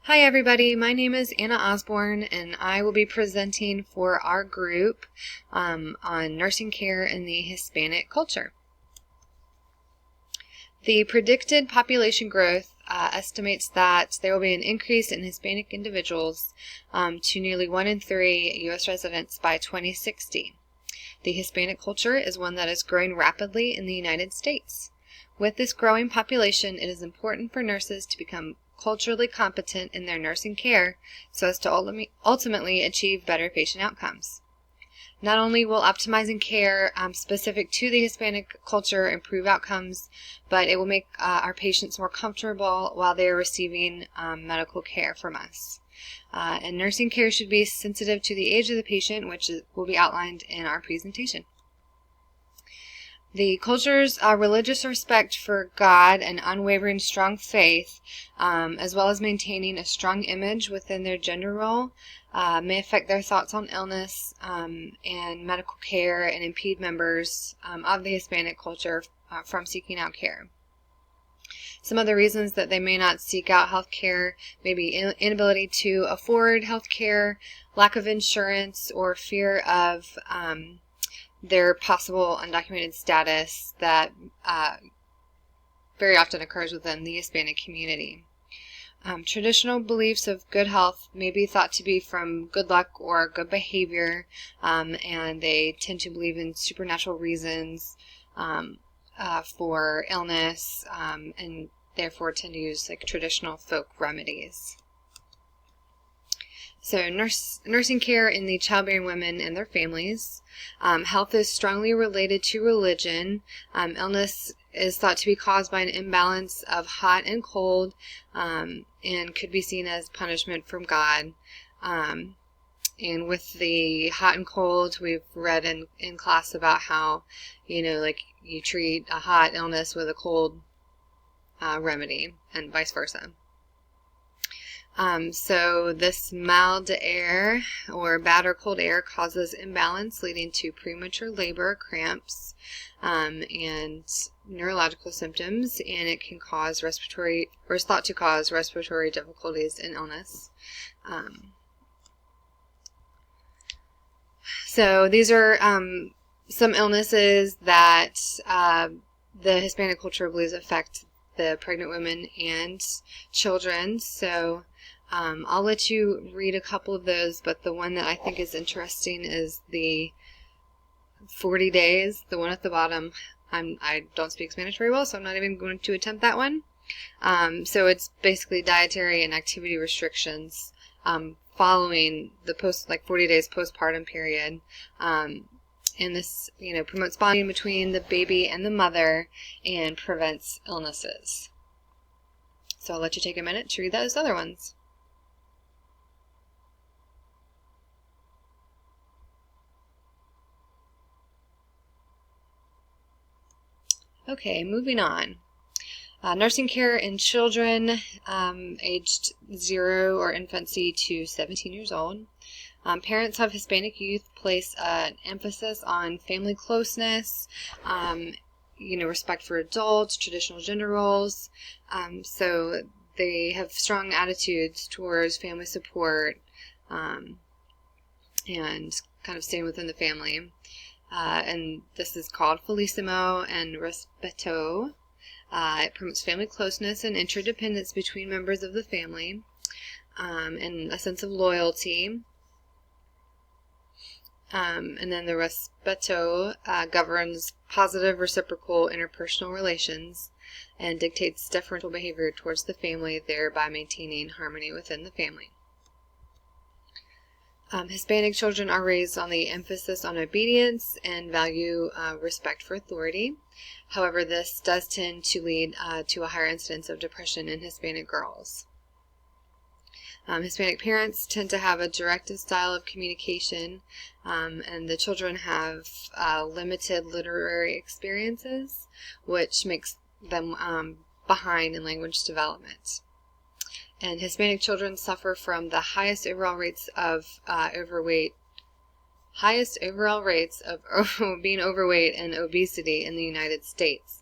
Hi everybody, my name is Anna Osborne and I will be presenting for our group on nursing care in the Hispanic culture. The predicted population growth estimates that there will be an increase in Hispanic individuals to nearly 1 in 3 U.S. residents by 2060. The Hispanic culture is one that is growing rapidly in the United States. With this growing population, it is important for nurses to become culturally competent in their nursing care so as to ultimately achieve better patient outcomes. Not only will optimizing care specific to the Hispanic culture improve outcomes, but it will make our patients more comfortable while they are receiving medical care from us. And nursing care should be sensitive to the age of the patient, which will be outlined in our presentation. The culture's religious respect for God and unwavering strong faith, as well as maintaining a strong image within their gender role, may affect their thoughts on illness and medical care and impede members of the Hispanic culture from seeking out care. Some other reasons that they may not seek out health care may be inability to afford health care, lack of insurance, or fear of their possible undocumented status that very often occurs within the Hispanic community. Traditional beliefs of good health may be thought to be from good luck or good behavior, and they tend to believe in supernatural reasons for illness, and therefore tend to use traditional folk remedies. So nursing care in the childbearing women and their families. Health is strongly related to religion. Illness is thought to be caused by an imbalance of hot and cold, and could be seen as punishment from God. And with the hot and cold, we've read in class about how, you treat a hot illness with a cold remedy, and vice versa. So this mild air or bad or cold air causes imbalance, leading to premature labor, cramps, and neurological symptoms, and it can cause respiratory, or is thought to cause respiratory difficulties and illness. So these are some illnesses that the Hispanic culture believes affect the pregnant women and children. So I'll let you read a couple of those, but the one that I think is interesting is the 40 days, the one at the bottom. I don't speak Spanish very well, so I'm not even going to attempt that one. So it's basically dietary and activity restrictions following the 40 days postpartum period. And this, promotes bonding between the baby and the mother and prevents illnesses. So I'll let you take a minute to read those other ones. Okay, moving on. Nursing care in children aged 0 or infancy to 17 years old. Parents of Hispanic youth place an emphasis on family closeness, respect for adults, traditional gender roles. So they have strong attitudes towards family support and kind of staying within the family. And this is called Felicimo and Respeto. It promotes family closeness and interdependence between members of the family, and a sense of loyalty. And then the Respeto governs positive reciprocal interpersonal relations and dictates deferential behavior towards the family, thereby maintaining harmony within the family. Hispanic children are raised on the emphasis on obedience and value respect for authority. However, this does tend to lead to a higher incidence of depression in Hispanic girls. Hispanic parents tend to have a directive style of communication, and the children have limited literary experiences, which makes them behind in language development. And Hispanic children suffer from the highest overall rates of overweight, highest overall rates of being overweight and obesity in the United States.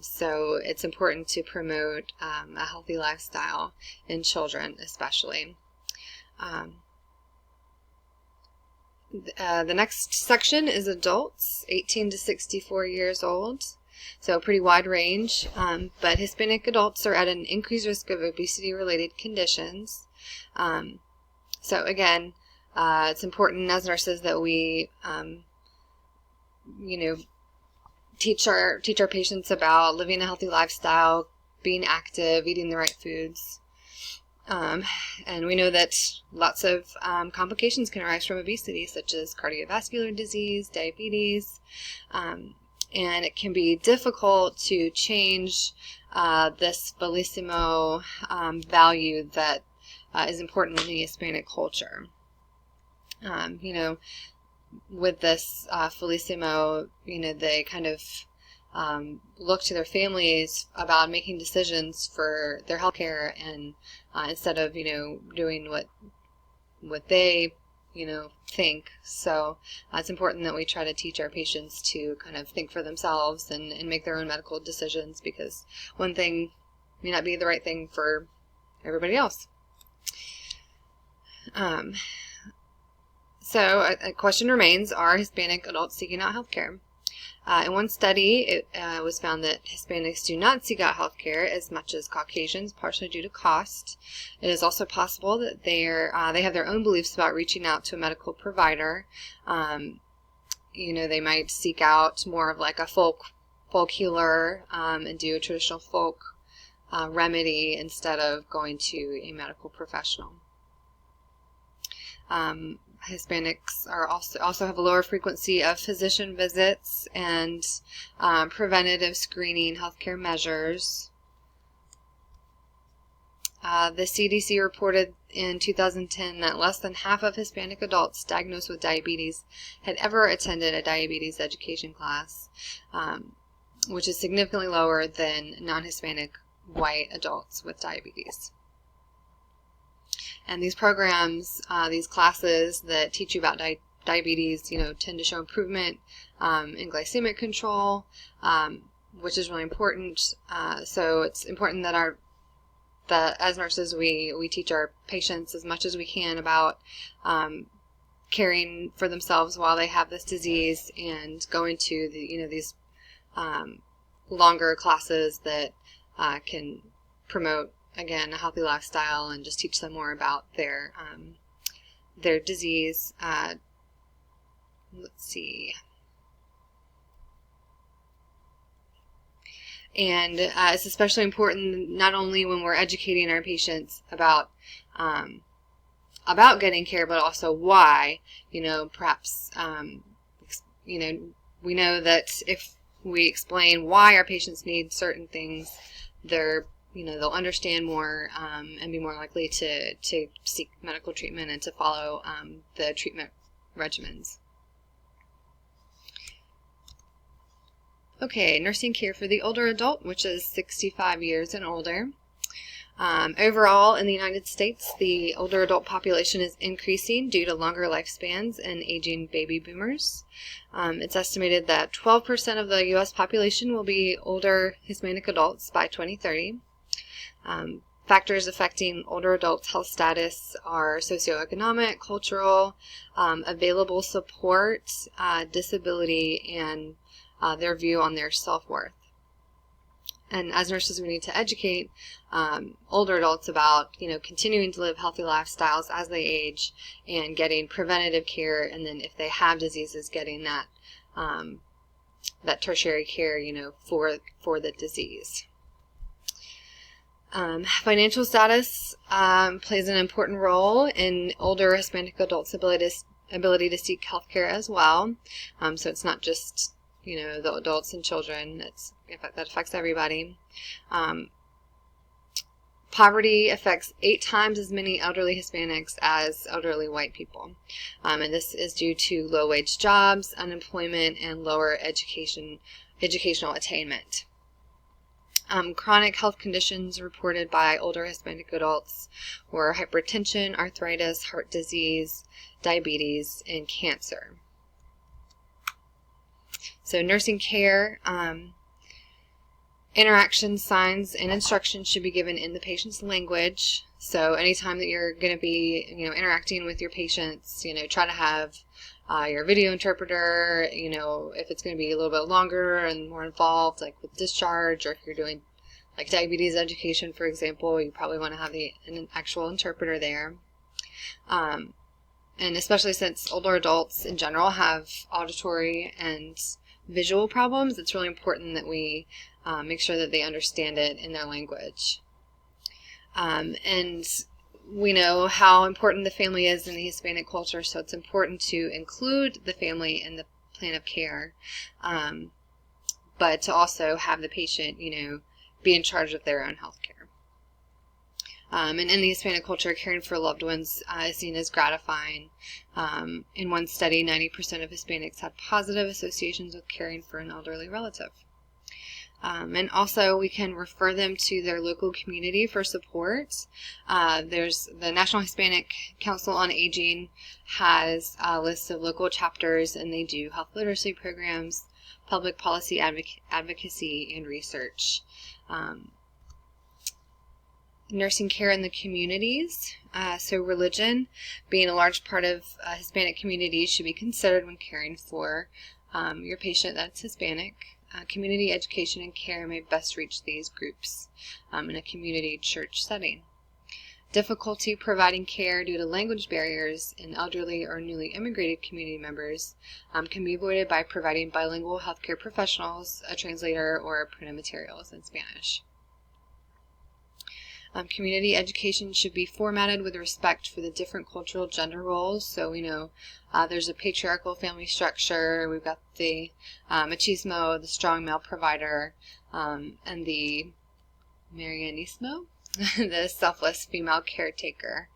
So it's important to promote a healthy lifestyle in children especially. The next section is adults, 18 to 64 years old. So a pretty wide range, but Hispanic adults are at an increased risk of obesity-related conditions. So again, it's important as nurses that we, teach our patients about living a healthy lifestyle, being active, eating the right foods. And we know that lots of complications can arise from obesity, such as cardiovascular disease, diabetes, and it can be difficult to change this bellissimo value that is important in the Hispanic culture. With this Felissimo, they kind of look to their families about making decisions for their health care, and instead of doing what they think. So it's important that we try to teach our patients to kind of think for themselves and make their own medical decisions, because one thing may not be the right thing for everybody else. So a question remains, are Hispanic adults seeking out health care? In one study, it was found that Hispanics do not seek out health care as much as Caucasians, partially due to cost. It is also possible that they have their own beliefs about reaching out to a medical provider. They might seek out more of like a folk healer and do a traditional folk remedy instead of going to a medical professional. Hispanics are also have a lower frequency of physician visits and preventative screening healthcare measures. The CDC reported in 2010 that less than half of Hispanic adults diagnosed with diabetes had ever attended a diabetes education class, which is significantly lower than non-Hispanic white adults with diabetes. And these programs, these classes that teach you about diabetes, tend to show improvement in glycemic control, which is really important. So it's important that as nurses we teach our patients as much as we can about caring for themselves while they have this disease, and going to these longer classes that can promote, again, a healthy lifestyle and just teach them more about their disease. Let's see. And it's especially important not only when we're educating our patients about getting care, but also why. Perhaps we know that if we explain why our patients need certain things, they'll understand more and be more likely to seek medical treatment and to follow the treatment regimens. Okay, nursing care for the older adult, which is 65 years and older. Overall, in the United States, the older adult population is increasing due to longer lifespans and aging baby boomers. It's estimated that 12% of the U.S. population will be older Hispanic adults by 2030. Factors affecting older adults' health status are socioeconomic, cultural, available support, disability, and their view on their self-worth. And as nurses, we need to educate older adults about, continuing to live healthy lifestyles as they age and getting preventative care, and then if they have diseases, getting that tertiary care, for the disease. Financial status plays an important role in older Hispanic adults' ability to seek health care as well. So it's not just the adults and children. That affects everybody. Poverty affects 8 times as many elderly Hispanics as elderly white people. And this is due to low-wage jobs, unemployment, and lower educational attainment. Chronic health conditions reported by older Hispanic adults were hypertension, arthritis, heart disease, diabetes, and cancer. So nursing care, interaction signs and instructions should be given in the patient's language. So anytime that you're going to be, interacting with your patients, try to have your video interpreter, if it's going to be a little bit longer and more involved, like with discharge, or if you're doing like diabetes education, for example, you probably want to have an actual interpreter there. And especially since older adults in general have auditory and visual problems, it's really important that we make sure that they understand it in their language. And we know how important the family is in the Hispanic culture, so it's important to include the family in the plan of care, but to also have the patient, be in charge of their own health care. And in the Hispanic culture, caring for loved ones is seen as gratifying. In one study, 90% of Hispanics had positive associations with caring for an elderly relative. And also, we can refer them to their local community for support. There's the National Hispanic Council on Aging has a list of local chapters, and they do health literacy programs, public policy advocacy, and research. Nursing care in the communities. So religion, being a large part of Hispanic communities, should be considered when caring for your patient that's Hispanic. Community education and care may best reach these groups in a community church setting. Difficulty providing care due to language barriers in elderly or newly immigrated community members can be avoided by providing bilingual healthcare professionals, a translator, or printed materials in Spanish. Community education should be formatted with respect for the different cultural gender roles. So we know there's a patriarchal family structure. We've got the machismo, the strong male provider, and the marianismo, the selfless female caretaker.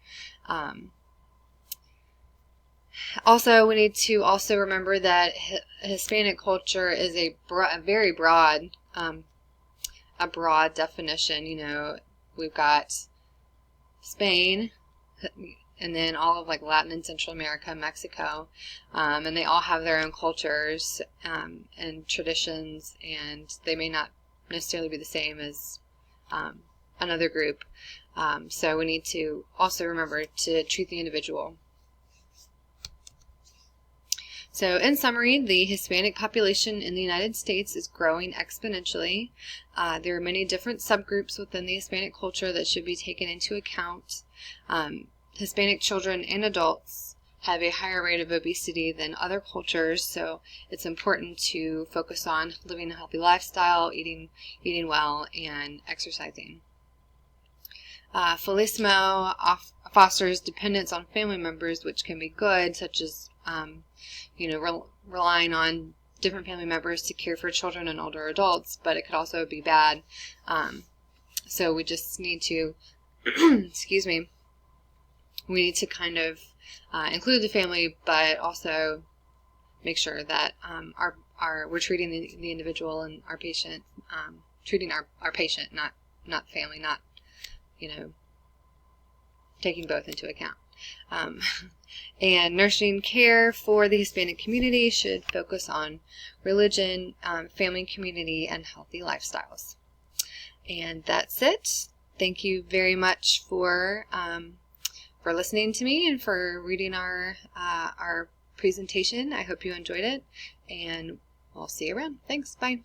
Also, we need to also remember that Hispanic culture is a very broad, a broad definition. We've got Spain, and then all of like Latin and Central America, Mexico, and they all have their own cultures and traditions, and they may not necessarily be the same as another group. So we need to also remember to treat the individual. So in summary, the Hispanic population in the United States is growing exponentially. There are many different subgroups within the Hispanic culture that should be taken into account. Hispanic children and adults have a higher rate of obesity than other cultures, so it's important to focus on living a healthy lifestyle, eating well, and exercising. Felicismo fosters dependence on family members, which can be good, such as relying on different family members to care for children and older adults, but it could also be bad. So we just need to, excuse me, we need to kind of include the family, but also make sure that we're treating the individual and our patient, treating our patient, not family, not taking both into account. And nursing care for the Hispanic community should focus on religion, family, community, and healthy lifestyles. And that's it. Thank you very much for listening to me and for reading our presentation. I hope you enjoyed it, and we'll see you around. Thanks. Bye.